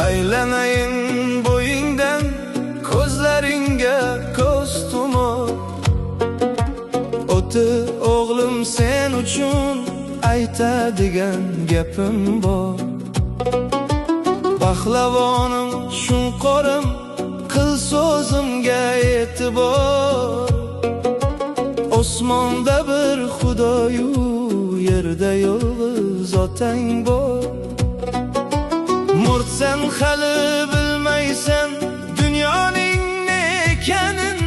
Aylanayin bo'yingdan ko'zlaringga ko'z tumor. O'ti o'g'lim sen uchun aytadigan gapim bor. Pahlavonim shunqorim qil so'zimga e'tibor. Osmonda bir Xudoyu, yerda yolg'iz otang bor. Murtsan hali bilmaysan dunyoning ne ekanin.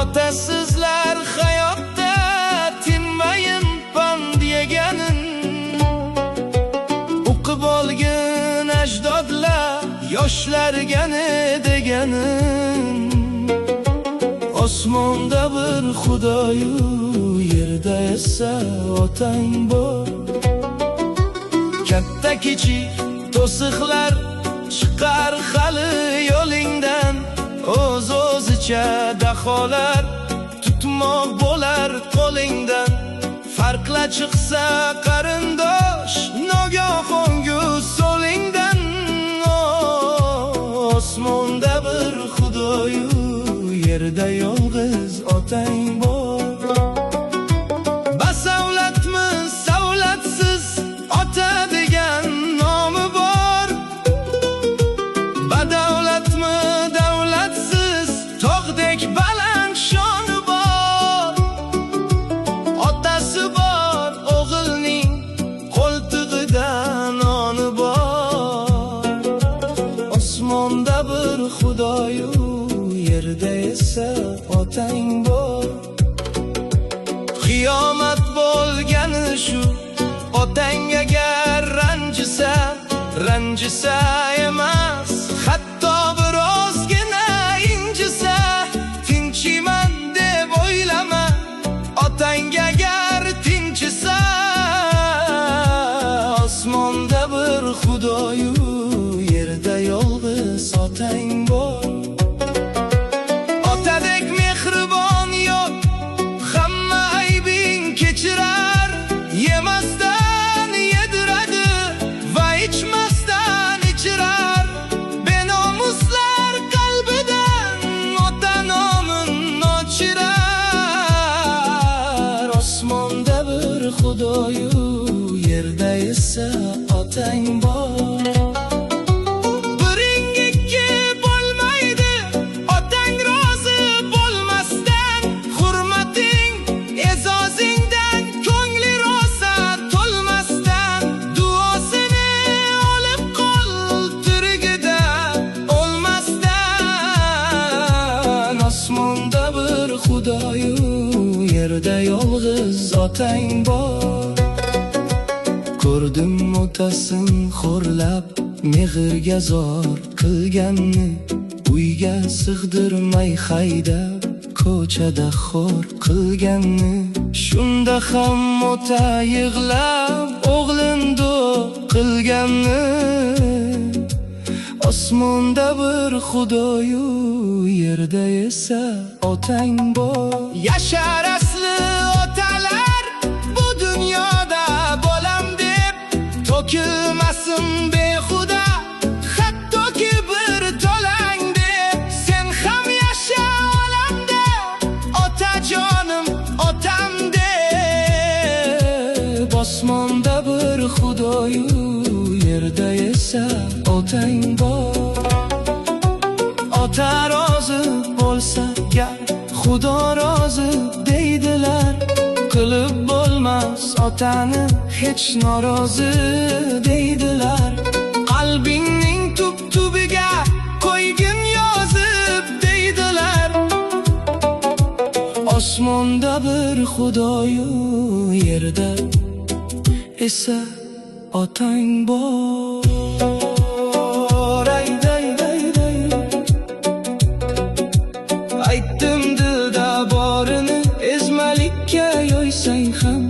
Otasizlar hayotda tinmayin pand yeganin. O'qib olgin ajdodlar yoshlarga ne deganin. Osmonda bir Xudoyu, yerda esa otang bor. Katta kichik to'siqlar chiqar hali yo'lingdan. O'z-o'zicha daholar tutmoq bo'lar qo'lingdan. Farqla chiqsa qarindosh nogohongu so'lingdan. Osmonda bir Xudoyu, yerda yolg'iz otang bor. Basavlatmi savlatsiz ota degan nomi bor. Badavlatmi davlatsiz tog'dek baland shoni bor. Otasi bor o'g'ilning qo'ltig'ida noni bor. Osmonda bir Xudoyu, yerda esa otang bor. Qiyomat bo'lgani shu, otang agar ranjisa emas, hatto birozgina injisa, tinchiman deb o'ylama. Otang agar tinchisa, osmonda bir Xudoyu, yerda yolg'iz otang bor. Otadek mehribon yo'q, hamma aybing kechirar. Yemasdan yediradi va ichmasdan ichirar. Benomuslar qalbidan ota nomin o'chirar. Osmonda bir Xudoyu, yerda esa otang bor. Biring ikki bo'lmaydi otang rozi bo'lmasdan. Hurmating e'zozingdan ko'ngli rosa to'lmasdan. Duosini olib qol tirigida o'lmasdan. Osmonda bir Xudoyu, yerda yolg'iz otang bor. Ko'rdim otasin xo'rlab mehrga zor qilganni. Uyga sig'dirmay haydab ko'chada xo'r qilganni. Shunda ham ota yig'lab o'g'lindu qilganni. Osmonda bir Xudoyu, yerda esa otang bor. Yashar asli otalar bu dunyoda bo'lam deb, to'kilmasin behuda hattoki bir to'lang deb. Sen ham yasha olamda otajonim otam deb. Osmonda bir Xudoyu, yerda esa otang bor. Ota rozi bo'lsa gar Xudo rozi deydilar. Qilib bo'lmas otani hech norozi deydilar. Qalbingning tub-tubiga qo'ygin yozib deydilar. Osmonda bir Xudoyu, yerda esa otang bor. Aytdim dilda borini, ezmali yo'lga yo'ysang ham